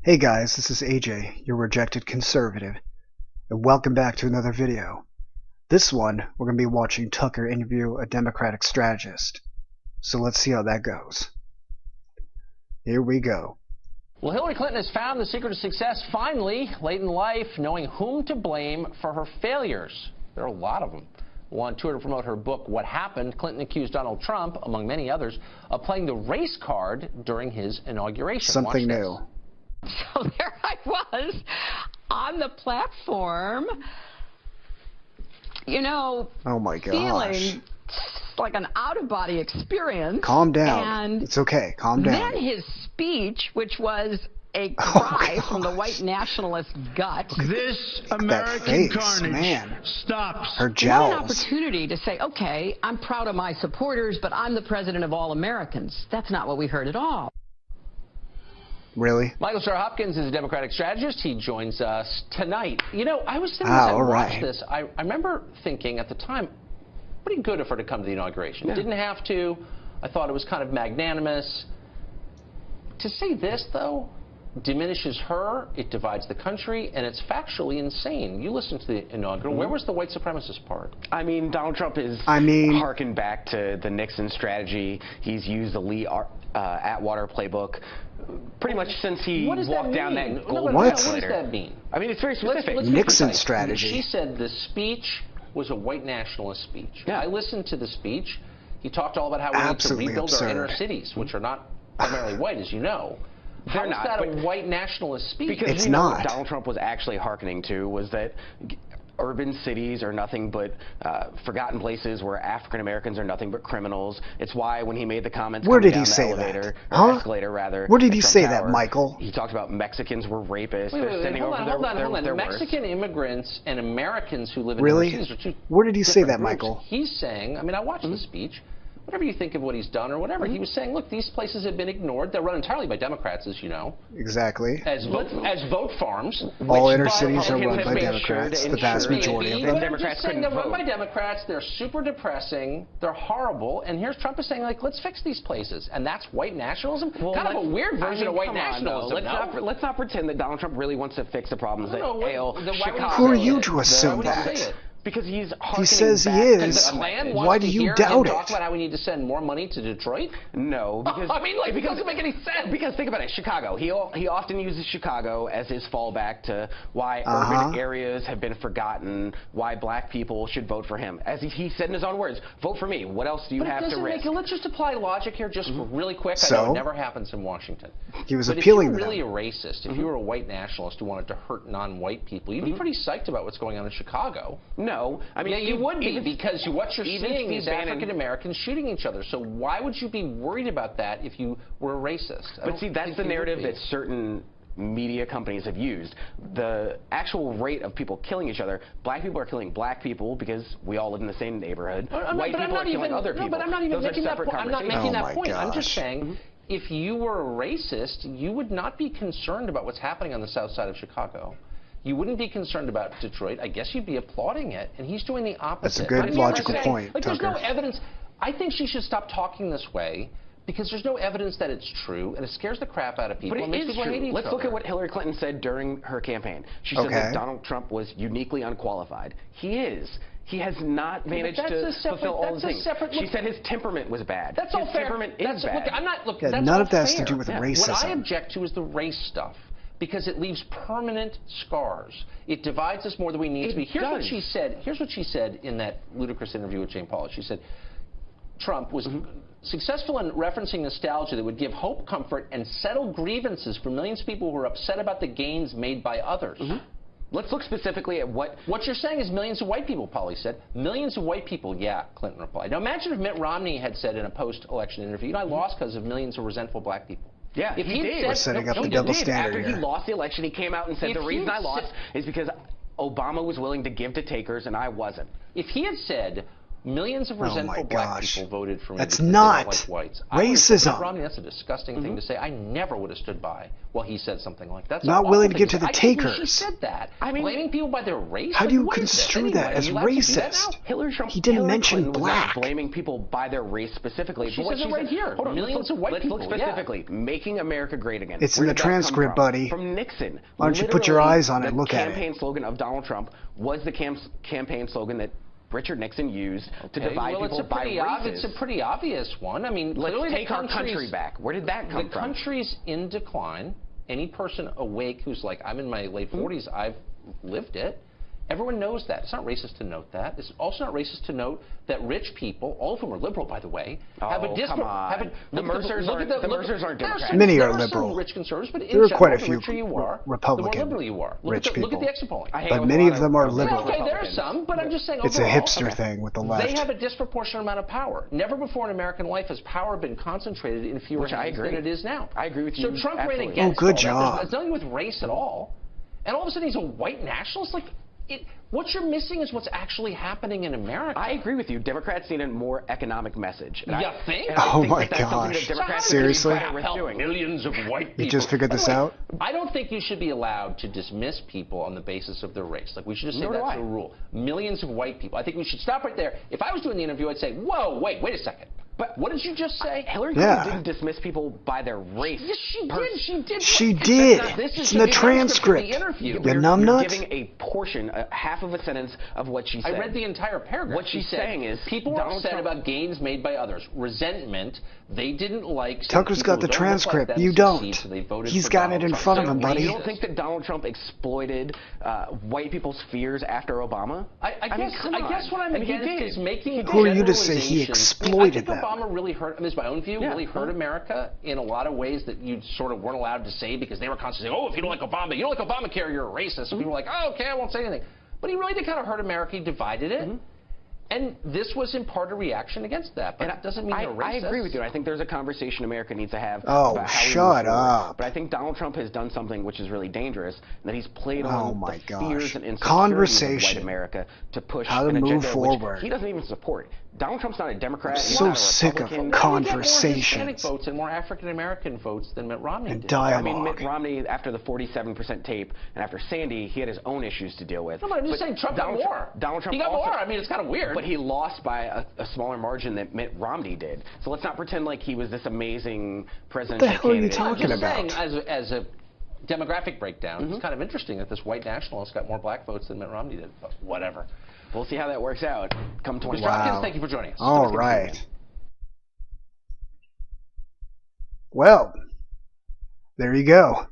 Hey guys, this is AJ, your rejected conservative, and welcome back to another video. This one, we're going to be watching Tucker interview a Democratic strategist. So let's see how that goes. Here we go. Well, Hillary Clinton has found the secret of success finally, late in life, knowing whom to blame for her failures. There are a lot of them. On tour to promote her book, What Happened, Clinton accused Donald Trump, among many others, of playing the race card during his inauguration. Something new. So there I was on the platform, you know, oh my gosh, feeling like an out-of-body experience. Calm down. And it's okay. Calm down. then his speech, which was a cry from the white nationalist gut. This American carnage man. stops. Her What jowls. an opportunity to say, okay, I'm proud of my supporters, but I'm the president of all Americans. That's not what we heard at all. Really? Michael Starr Hopkins is a Democratic strategist. He joins us tonight. You know, I was sitting as I watched this, I remember thinking at the time, pretty good of her to come to the inauguration. Yeah. Didn't have to. I thought it was kind of magnanimous. To say this, though, diminishes her, it divides the country, and it's factually insane. You listened to the inaugural. Where was the white supremacist part? I mean, Donald Trump is harkened back to the Nixon strategy. He's used the Lee Atwater playbook pretty much since he walked down that golden escalator. What does that mean? I mean, it's very specific. Nixon strategy. She said the speech was a white nationalist speech. Yeah. I listened to the speech. He talked all about how we need to rebuild our inner cities, which are not primarily white, as you know. How is that a white nationalist speech? Because it's we know not. What Donald Trump was actually hearkening to was that urban cities are nothing but forgotten places where African Americans are nothing but criminals. It's why when he made the comments Where did he down the say elevator, that? or escalator rather. Where did he say Tower, that, Michael? He talked about Mexicans were rapists. Hold on. Mexican immigrants and Americans who live in really? cities are two Where did he say that, groups. Michael? He's saying, I mean, I watched the speech. Whatever you think of what he's done or whatever, he was saying, look, these places have been ignored. They're run entirely by Democrats, as you know. Exactly. As vote farms. All inner cities are run by Democrats, the vast majority of them. Democrats saying they're run by Democrats, they're super depressing, they're horrible, and here's Trump is saying, like, let's fix these places. And that's white nationalism? Well, kind of a weird version of white nationalism. Let's not pretend that Donald Trump really wants to fix the problems that ail Chicago. Who are you to assume that? Because he says he is. Why do you doubt it? Talk about how we need to send more money to Detroit? No, because I mean, like, it doesn't make any sense. Because think about it, Chicago. He often uses Chicago as his fallback to why urban areas have been forgotten, why black people should vote for him. As he said in his own words, vote for me. What else do you have to risk? Let's just apply logic here, just really quick. I know it never happens in Washington. He was appealing to them. If you were really a racist, if you were a white nationalist who wanted to hurt non-white people, you'd be pretty psyched about what's going on in Chicago. No, I mean. You would be, because what you're seeing is African Americans shooting each other. So why would you be worried about that if you were a racist? But see, that's the narrative that certain media companies have used. The actual rate of people killing each other, black people are killing black people because we all live in the same neighborhood. White people are killing other people. No, but I'm not even making that point. I'm not making that point. Gosh. I'm just saying, if you were a racist, you would not be concerned about what's happening on the south side of Chicago. You wouldn't be concerned about Detroit. I guess you'd be applauding it, and he's doing the opposite. That's a good logical point, like, Tucker. There's no evidence. I think she should stop talking this way because there's no evidence that it's true, and it scares the crap out of people. But it is true. Let's look at what Hillary Clinton said during her campaign. She said that Donald Trump was uniquely unqualified. He is. He has not managed to fulfill all the things. She said his temperament was bad. That's all fair. Temperament is bad. None of that has to do with racism. What I object to is the race stuff, because it leaves permanent scars. It divides us more than we need to be. Here's what she said. Here's what she said in that ludicrous interview with Jane Pauley. She said Trump was successful in referencing nostalgia that would give hope, comfort, and settle grievances for millions of people who were upset about the gains made by others. Let's look specifically at what you're saying is millions of white people, Pauley said. Millions of white people, yeah, Clinton replied. Now imagine if Mitt Romney had said in a post-election interview, you know, I lost because of millions of resentful black people. Yeah, if he did. We're setting up the double standard After he lost the election, he came out and said, the reason I lost is because Obama was willing to give to takers and I wasn't. If he had said, Millions of resentful black people voted for me. That's because not they don't like whites. racism. Mitt Romney, that's a disgusting thing to say. I never would have stood by while he said something like that. That's not willing to get to the takers. She said that. I mean, blaming people by their race. How do you construe that as racist? He didn't mention black. Blaming people by their race specifically. She says it right here. Hold on, millions of white people. Let's look specifically. Making America Great Again. It's in the transcript, buddy. From Nixon. Why don't you put your eyes on it and look at it? The campaign slogan of Donald Trump was the campaign slogan that Richard Nixon used to divide people by races. It's a pretty obvious one. I mean, let's take our country back. Where did that come from? The country's in decline. Any person awake who's like, I'm in my late 40s, I've lived it. Everyone knows that. It's not racist to note that. It's also not racist to note that rich people, all of whom are liberal, by the way, have a disproportionate. The Mercers aren't Democrats. Many are liberal. Some rich conservatives, but there are quite a few Republican rich people. Look at the exit polling. But many of them are liberal. Okay, there are some, but I'm just saying it's overall, a hipster thing with the left. They have a disproportionate amount of power. Never before in American life has power been concentrated in fewer hands than it is now. I agree with you. So Trump ran against good job. It's nothing with race at all. And all of a sudden he's a white nationalist? Like, what you're missing is what's actually happening in America. I agree with you. Democrats need a more economic message. You think? Oh my gosh. Seriously? Millions of white people. You just figured this out? I don't think you should be allowed to dismiss people on the basis of their race. Like, we should just say that's the rule. Millions of white people. I think we should stop right there. If I was doing the interview, I'd say, whoa, wait a second. But what did you just say? Hillary Clinton didn't dismiss people by their race. Yes, she did. She did. It's in the transcript. You numbnuts. You're giving a portion, half of a sentence of what she said. I read the entire paragraph. What she's saying is people were upset about gains made by others. Resentment. They didn't like. Tucker's got the transcript. You don't. He's got it in front of him, buddy. You don't think that Donald Trump exploited white people's fears after Obama? I guess what I'm against is making. Who are you to say he exploited them? Obama really hurt, this is my own view, really hurt America in a lot of ways that you sort of weren't allowed to say because they were constantly saying, oh, if you don't like Obama, you don't like Obamacare, you're a racist. So people were like, oh, okay, I won't say anything. But he really did kind of hurt America. He divided it. And this was in part a reaction against that, but it doesn't mean they're racist. I agree with you. I think there's a conversation America needs to have about how shut up. But I think Donald Trump has done something which is really dangerous, and that he's played on the fears and insecurities of white America to push an agenda which he doesn't even support. Donald Trump's not a Democrat. I'm so sick of conversation. More Hispanic votes and more African American votes than Mitt Romney did. Dialogue. I mean, Mitt Romney, after the 47% tape and after Sandy, he had his own issues to deal with. No, but I'm just saying Trump got more. Donald Trump he got more. I mean, it's kind of weird. But he lost by a smaller margin than Mitt Romney did. So let's not pretend like he was this amazing presidential candidate. What the hell are you talking about? Saying, as a demographic breakdown, it's kind of interesting that this white nationalist got more black votes than Mitt Romney did. But whatever. We'll see how that works out come 2020. Mr. Hopkins, thank you for joining us. All right. Well, there you go.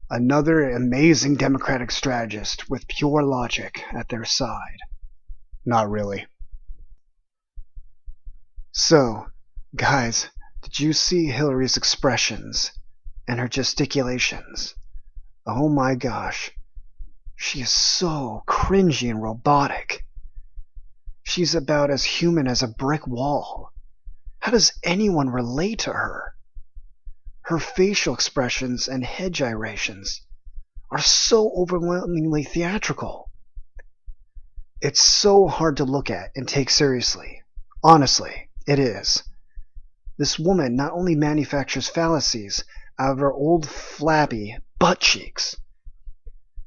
Another amazing Democratic strategist with pure logic at their side. Not really. So, guys, did you see Hillary's expressions and her gesticulations? Oh my gosh. She is so cringy and robotic. She's about as human as a brick wall. How does anyone relate to her? Her facial expressions and head gyrations are so overwhelmingly theatrical. It's so hard to look at and take seriously. Honestly, it is. This woman not only manufactures fallacies out of her old flabby butt cheeks,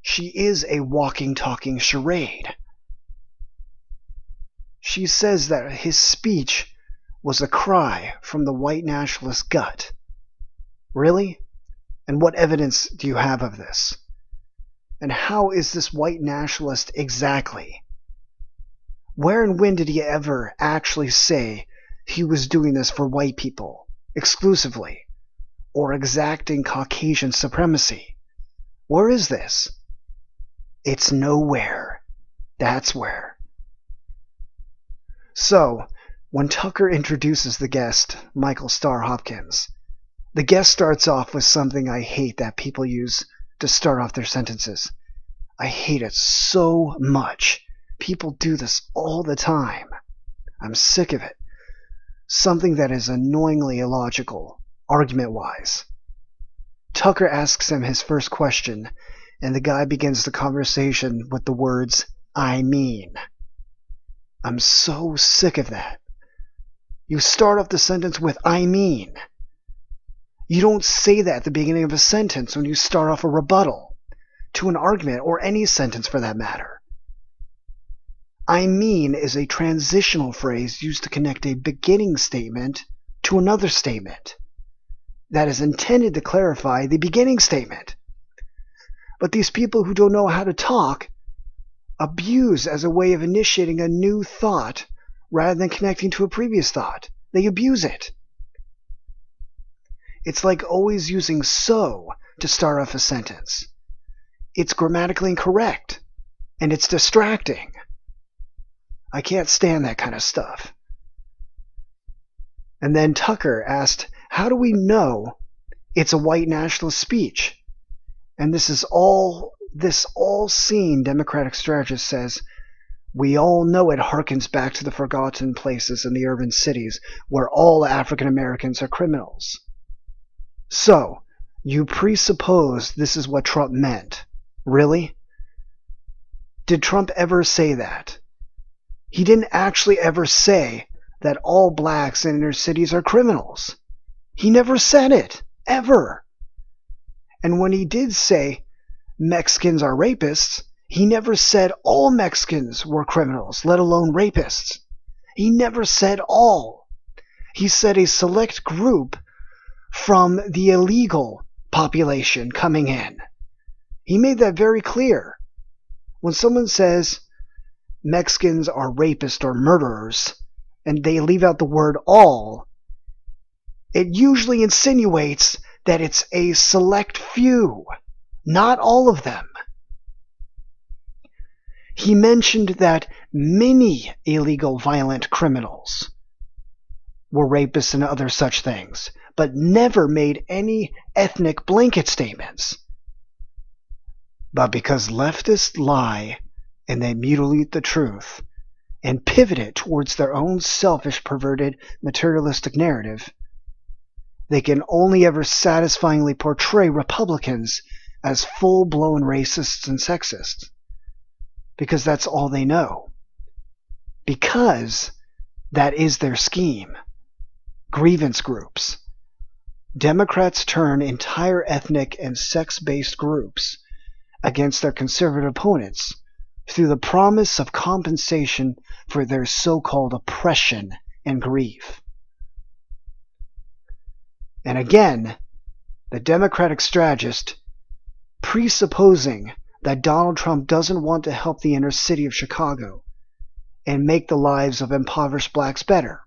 she is a walking, talking charade. She says that his speech was a cry from the white nationalist gut. Really? And what evidence do you have of this? And how is this white nationalist exactly? Where and when did he ever actually say he was doing this for white people, exclusively, or exacting Caucasian supremacy? Where is this? It's nowhere. That's where. So, when Tucker introduces the guest, Michael Starr Hopkins, the guest starts off with something I hate that people use to start off their sentences. I hate it so much. People do this all the time. I'm sick of it. Something that is annoyingly illogical, argument-wise. Tucker asks him his first question, and the guy begins the conversation with the words, I mean. I'm so sick of that. You start off the sentence with "I mean." You don't say that at the beginning of a sentence when you start off a rebuttal to an argument, or any sentence for that matter. "I mean" is a transitional phrase used to connect a beginning statement to another statement that is intended to clarify the beginning statement. But these people who don't know how to talk abuse as a way of initiating a new thought rather than connecting to a previous thought. They abuse it. It's like always using "so" to start off a sentence. It's grammatically incorrect, and it's distracting. I can't stand that kind of stuff. And then Tucker asked, how do we know it's a white nationalist speech? And this all-seeing Democratic strategist says, we all know it harkens back to the forgotten places in the urban cities where all African Americans are criminals. So, you presuppose this is what Trump meant. Really? Did Trump ever say that? He didn't actually ever say that all blacks in inner cities are criminals. He never said it, ever. And when he did say Mexicans are rapists, he never said all Mexicans were criminals, let alone rapists. He never said all. He said a select group from the illegal population coming in. He made that very clear. When someone says Mexicans are rapists or murderers, and they leave out the word all, it usually insinuates that it's a select few, not all of them. He mentioned that many illegal violent criminals were rapists and other such things, but never made any ethnic blanket statements. But because leftists lie and they mutilate the truth and pivot it towards their own selfish, perverted, materialistic narrative, they can only ever satisfyingly portray Republicans as full-blown racists and sexists. Because that's all they know. Because that is their scheme. Grievance groups. Democrats turn entire ethnic and sex-based groups against their conservative opponents through the promise of compensation for their so-called oppression and grief. And again, the Democratic strategist, presupposing that Donald Trump doesn't want to help the inner city of Chicago and make the lives of impoverished blacks better.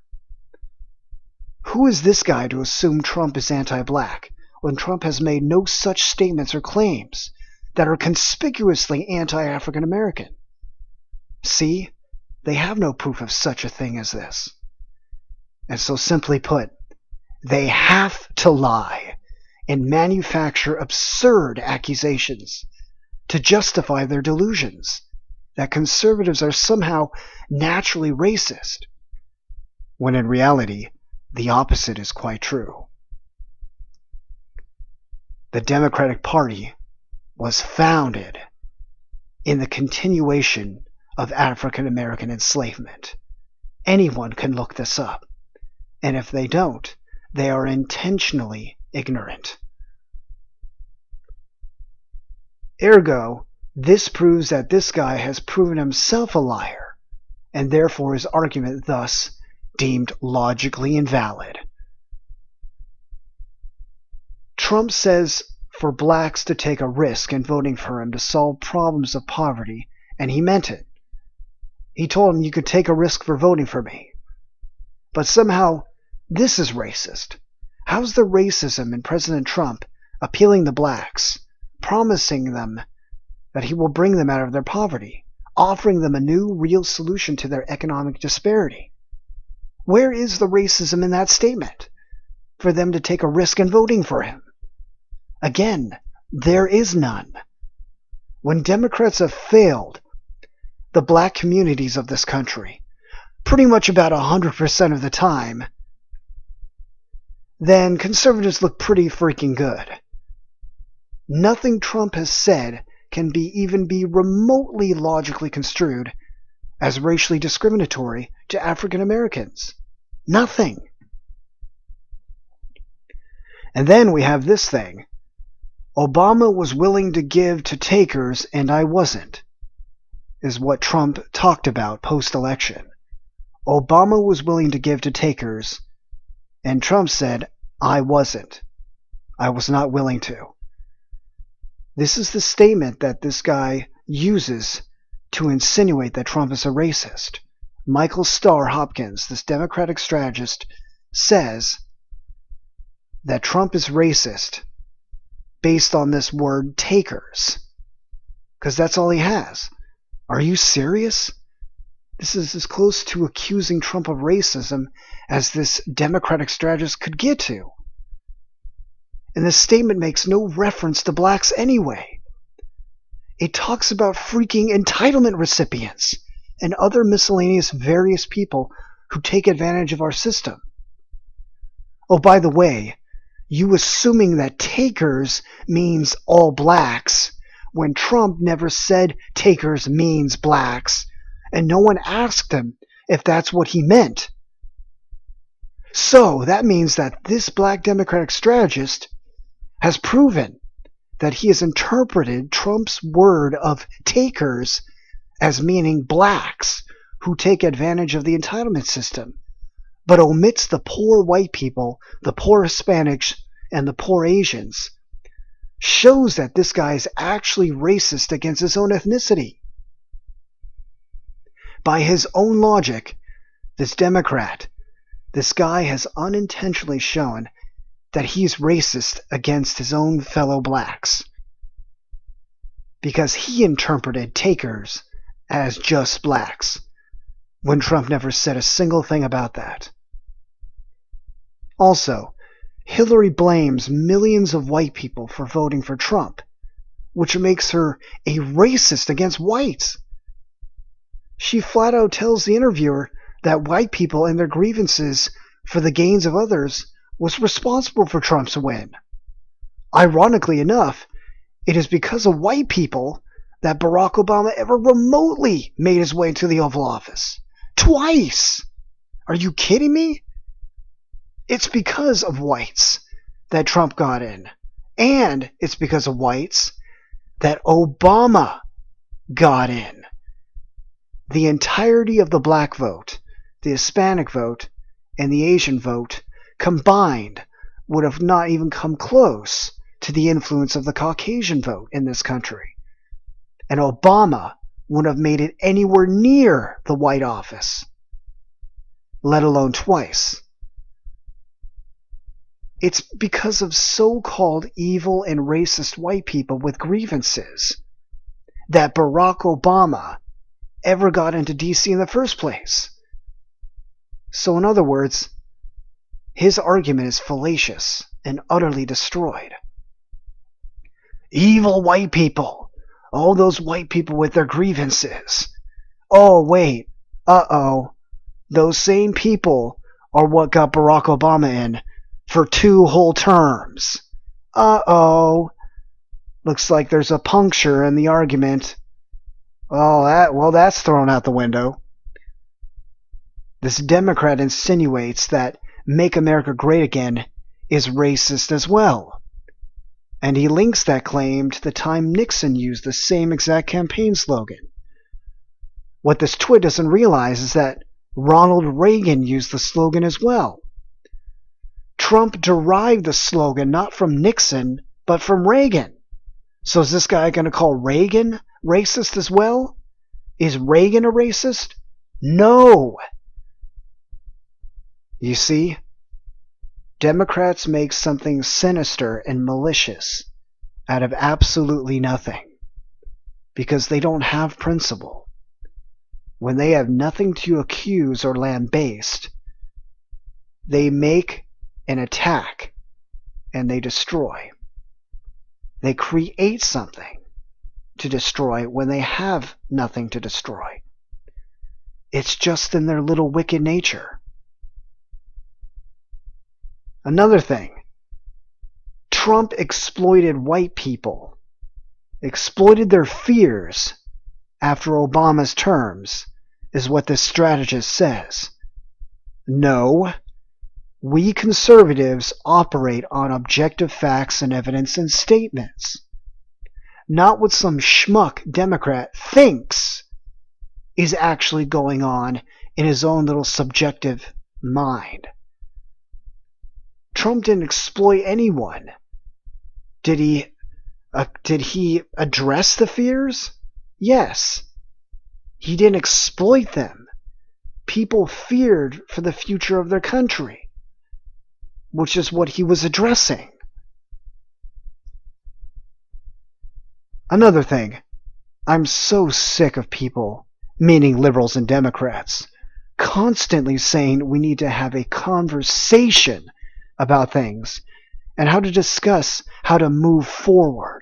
Who is this guy to assume Trump is anti-black when Trump has made no such statements or claims that are conspicuously anti-African American? See, they have no proof of such a thing as this. And so simply put, they have to lie and manufacture absurd accusations to justify their delusions that conservatives are somehow naturally racist, when in reality, the opposite is quite true. The Democratic Party was founded in the continuation of African American enslavement. Anyone can look this up, and if they don't, they are intentionally ignorant. Ergo, this proves that this guy has proven himself a liar, and therefore his argument thus deemed logically invalid. Trump says for blacks to take a risk in voting for him to solve problems of poverty, and he meant it. He told him, you could take a risk for voting for me. But somehow, this is racist. How's the racism in President Trump appealing to blacks, promising them that he will bring them out of their poverty, offering them a new, real solution to their economic disparity? Where is the racism in that statement for them to take a risk in voting for him? Again, there is none. When Democrats have failed the black communities of this country, pretty much about 100% of the time, then conservatives look pretty freaking good. Nothing Trump has said can even be remotely logically construed as racially discriminatory to African Americans? Nothing. And then we have this thing. Obama was willing to give to takers and I wasn't, is what Trump talked about post-election. Obama was willing to give to takers, and Trump said, I wasn't. I was not willing to. This is the statement that this guy uses to insinuate that Trump is a racist. Michael Starr Hopkins, this Democratic strategist, says that Trump is racist based on this word takers, because that's all he has. Are you serious? This is as close to accusing Trump of racism as this Democratic strategist could get to. And this statement makes no reference to blacks anyway. It talks about freaking entitlement recipients and other miscellaneous various people who take advantage of our system. Oh, by the way, you assuming that takers means all blacks when Trump never said takers means blacks, and no one asked him if that's what he meant. So that means that this black Democratic strategist has proven that he has interpreted Trump's word of takers as meaning blacks who take advantage of the entitlement system, but omits the poor white people, the poor Hispanics, and the poor Asians, shows that this guy is actually racist against his own ethnicity. By his own logic, this Democrat, this guy has unintentionally shown that he's racist against his own fellow blacks, because he interpreted takers as just blacks, when Trump never said a single thing about that. Also, Hillary blames millions of white people for voting for Trump, which makes her a racist against whites. She flat out tells the interviewer that white people and their grievances for the gains of others was responsible for Trump's win. Ironically enough, it is because of white people that Barack Obama ever remotely made his way to the Oval Office. Twice! Are you kidding me? It's because of whites that Trump got in. And it's because of whites that Obama got in. The entirety of the black vote, the Hispanic vote, and the Asian vote combined would have not even come close to the influence of the Caucasian vote in this country. And Obama wouldn't have made it anywhere near the White Office, let alone twice. It's because of so-called evil and racist white people with grievances that Barack Obama ever got into D.C. in the first place. So in other words, his argument is fallacious and utterly destroyed. Evil white people. Oh, those white people with their grievances. Oh, wait. Uh-oh. Those same people are what got Barack Obama in for 2 whole terms. Uh-oh. Looks like there's a puncture in the argument. Oh, that's thrown out the window. This Democrat insinuates that Make America Great Again is racist as well. And he links that claim to the time Nixon used the same exact campaign slogan. What this twit doesn't realize is that Ronald Reagan used the slogan as well. Trump derived the slogan not from Nixon, but from Reagan. So is this guy going to call Reagan racist as well? Is Reagan a racist? No. You see, Democrats make something sinister and malicious out of absolutely nothing because they don't have principle. When they have nothing to accuse or lambaste, they make an attack and they destroy. They create something to destroy when they have nothing to destroy. It's just in their little wicked nature. Another thing, Trump exploited white people, exploited their fears after Obama's terms, is what this strategist says. No, we conservatives operate on objective facts and evidence and statements, not what some schmuck Democrat thinks is actually going on in his own little subjective mind. Trump didn't exploit anyone. Did he address the fears? Yes. He didn't exploit them. People feared for the future of their country, which is what he was addressing. Another thing, I'm so sick of people, meaning liberals and Democrats, constantly saying we need to have a conversation about things and how to discuss how to move forward.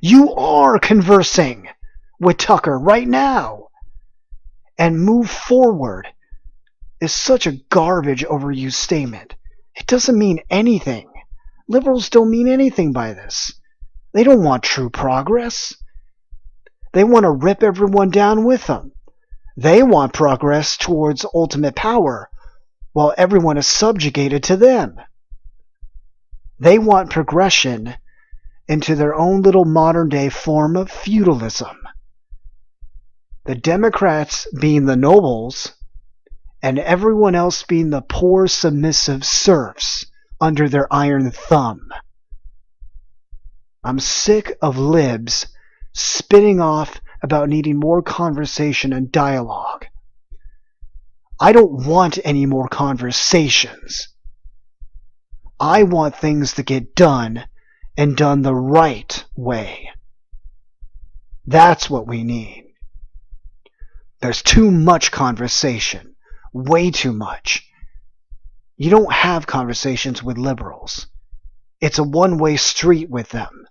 You are conversing with Tucker right now. And move forward is such a garbage overused statement. It doesn't mean anything. Liberals don't mean anything by this. They don't want true progress. They want to rip everyone down with them. They want progress towards ultimate power while everyone is subjugated to them. They want progression into their own little modern-day form of feudalism. The Democrats being the nobles, and everyone else being the poor submissive serfs under their iron thumb. I'm sick of libs spitting off about needing more conversation and dialogue. I don't want any more conversations. I want things to get done, and done the right way. That's what we need. There's too much conversation. Way too much. You don't have conversations with liberals. It's a one-way street with them.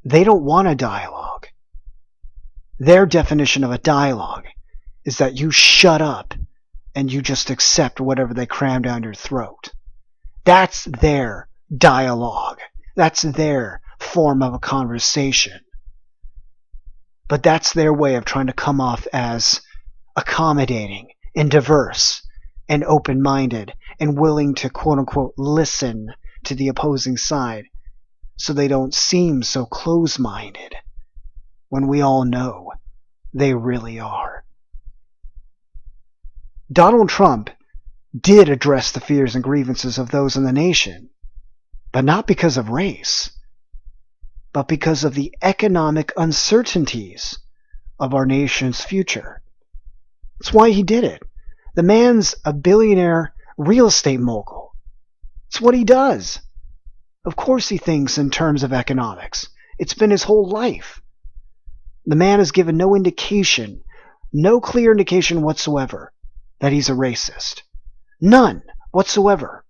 They don't want a dialogue. Their definition of a dialogue is that you shut up and you just accept whatever they cram down your throat. That's their dialogue. That's their form of a conversation. But that's their way of trying to come off as accommodating and diverse and open-minded and willing to quote-unquote listen to the opposing side so they don't seem so close-minded when we all know they really are. Donald Trump did address the fears and grievances of those in the nation, but not because of race, but because of the economic uncertainties of our nation's future. That's why he did it. The man's a billionaire real estate mogul. It's what he does. Of course he thinks in terms of economics. It's been his whole life. The man has given no indication, no clear indication whatsoever that he's a racist. None whatsoever.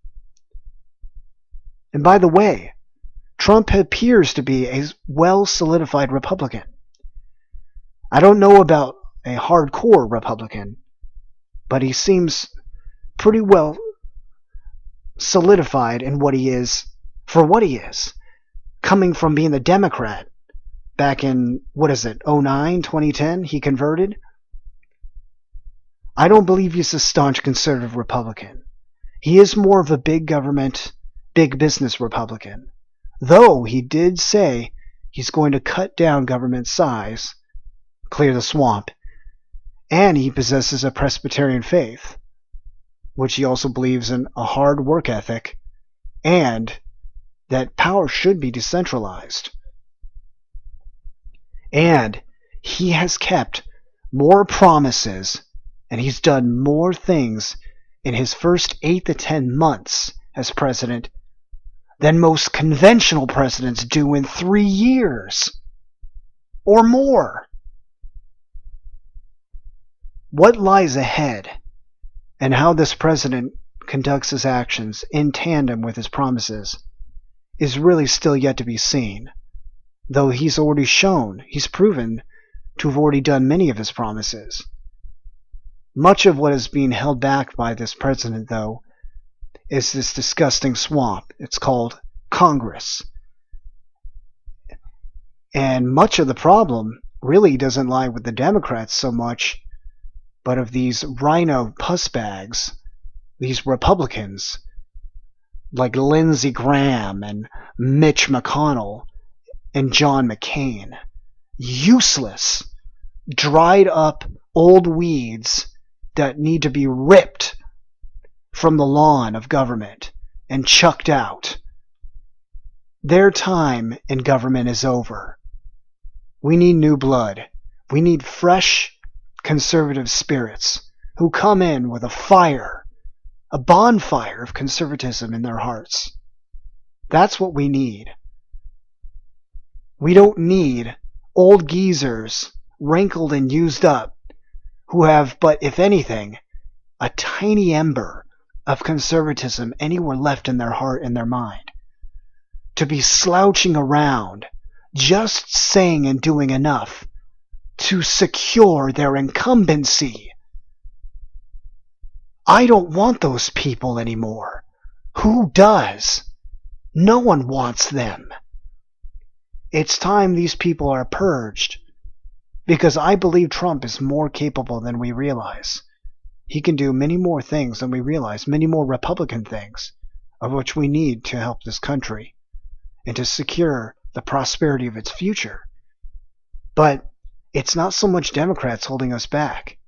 And by the way, Trump appears to be a well-solidified Republican. I don't know about a hardcore Republican, but he seems pretty well solidified in what he is, for what he is, coming from being the Democrat back in, 2010, he converted. I don't believe he's a staunch conservative Republican. He is more of a big government, big business Republican. Though he did say he's going to cut down government size, clear the swamp, and he possesses a Presbyterian faith, which he also believes in a hard work ethic, and that power should be decentralized. And he has kept more promises, and he's done more things in his first 8 to 10 months as president than most conventional presidents do in 3 years or more. What lies ahead and how this president conducts his actions in tandem with his promises is really still yet to be seen, though he's proven to have already done many of his promises. Much of what is being held back by this president, though, is this disgusting swamp. It's called Congress. And much of the problem really doesn't lie with the Democrats so much but of these rhino pussbags, these Republicans like Lindsey Graham and Mitch McConnell and John McCain. Useless, dried up old weeds that need to be ripped from the lawn of government and chucked out. Their time in government is over. We need new blood. We need fresh conservative spirits who come in with a fire, a bonfire of conservatism in their hearts. That's what we need. We don't need old geezers, wrinkled and used up, who have but, if anything, a tiny ember of conservatism anywhere left in their heart and their mind, to be slouching around, just saying and doing enough to secure their incumbency. I don't want those people anymore. Who does? No one wants them. It's time these people are purged, because I believe Trump is more capable than we realize. He can do many more things than we realize, many more Republican things, of which we need to help this country and to secure the prosperity of its future. But it's not so much Democrats holding us back.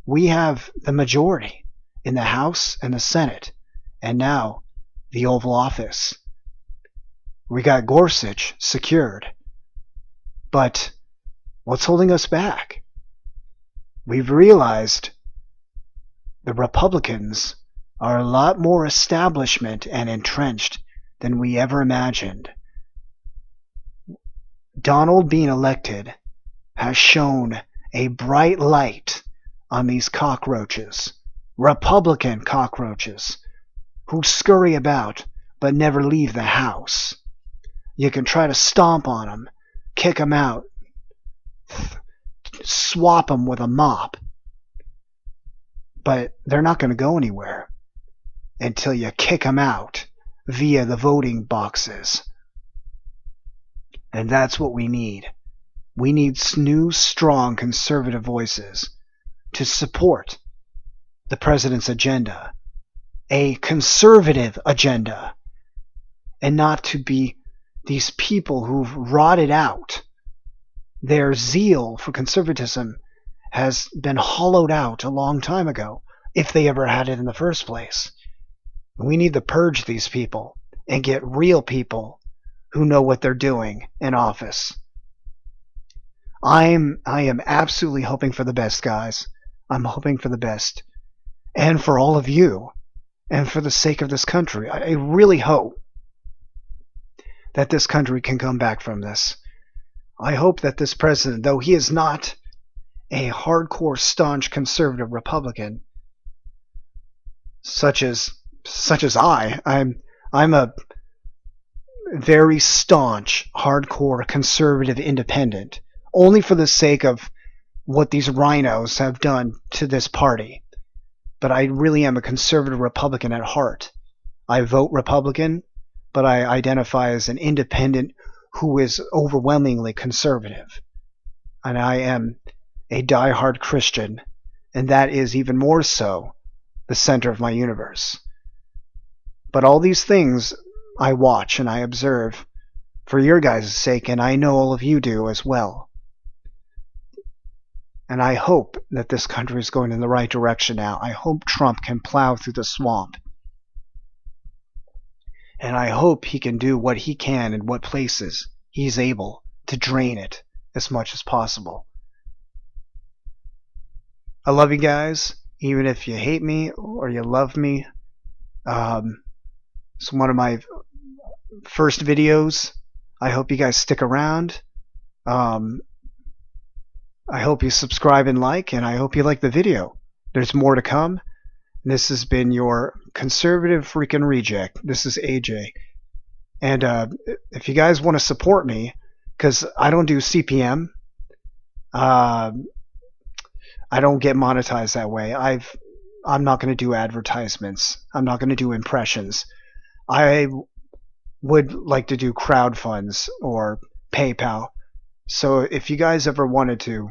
We have the majority in the House and the Senate, and now the Oval Office. We got Gorsuch secured. But what's holding us back? We've realized the Republicans are a lot more establishment and entrenched than we ever imagined. Donald being elected has shown a bright light on these cockroaches, Republican cockroaches, who scurry about but never leave the house. You can try to stomp on them, kick them out, swap them with a mop, but they're not going to go anywhere until you kick them out via the voting boxes. And that's what we need. We need new, strong conservative voices to support the president's agenda, a conservative agenda, and not to be these people who've rotted out. Their zeal for conservatism has been hollowed out a long time ago, if they ever had it in the first place. We need to purge these people and get real people who know what they're doing in office. I am absolutely hoping for the best, guys. I'm hoping for the best. And for all of you, and for the sake of this country, I really hope that this country can come back from this. I hope that this president, though he is not a hardcore, staunch, conservative Republican, such as I'm a very staunch, hardcore, conservative independent, only for the sake of what these rhinos have done to this party. But I really am a conservative Republican at heart. I vote Republican, but I identify as an independent who is overwhelmingly conservative. And I am a diehard Christian, and that is even more so the center of my universe. But all these things I watch and I observe for your guys' sake, and I know all of you do as well. And I hope that this country is going in the right direction now. I hope Trump can plow through the swamp. And I hope he can do what he can in what places he's able to drain it as much as possible. I love you guys, even if you hate me or you love me. It's one of my first videos. I hope you guys stick around. I hope you subscribe and like, and I hope you like the video. There's more to come. This has been your conservative freaking reject. This is AJ. And if you guys want to support me, because I don't do CPM, I don't get monetized that way. I'm not going to do advertisements. I'm not going to do impressions. I would like to do crowd funds or PayPal. So if you guys ever wanted to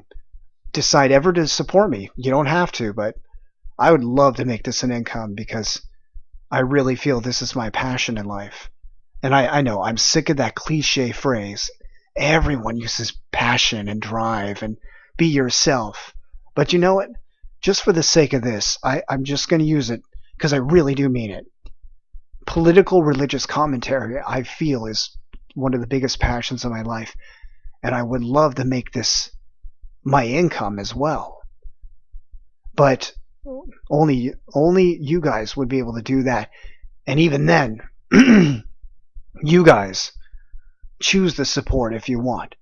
decide ever to support me, you don't have to, but I would love to make this an income because I really feel this is my passion in life. And I know I'm sick of that cliche phrase. Everyone uses passion and drive and be yourself. But you know what? Just for the sake of this, I'm just going to use it because I really do mean it. Political religious commentary, I feel, is one of the biggest passions of my life. And I would love to make this my income as well. But only you guys would be able to do that. And even then, you guys choose the support if you want.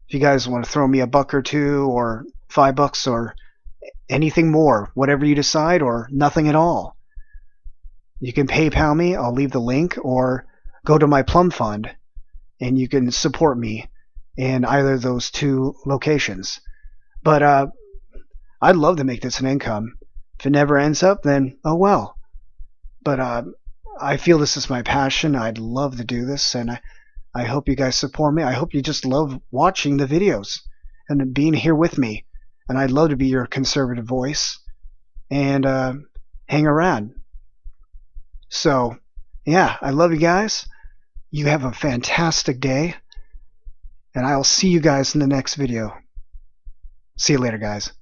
If you guys want to throw me $1 or $2 or $5 or anything more, whatever you decide, or nothing at all, you can PayPal me. I'll leave the link, or go to my Plum Fund and you can support me in either of those 2 locations. But I'd love to make this an income. If it never ends up, then oh well. But I feel this is my passion. I'd love to do this, and I hope you guys support me. I hope you just love watching the videos and being here with me. And I'd love to be your conservative voice and hang around. So, yeah, I love you guys. You have a fantastic day. And I'll see you guys in the next video. See you later, guys.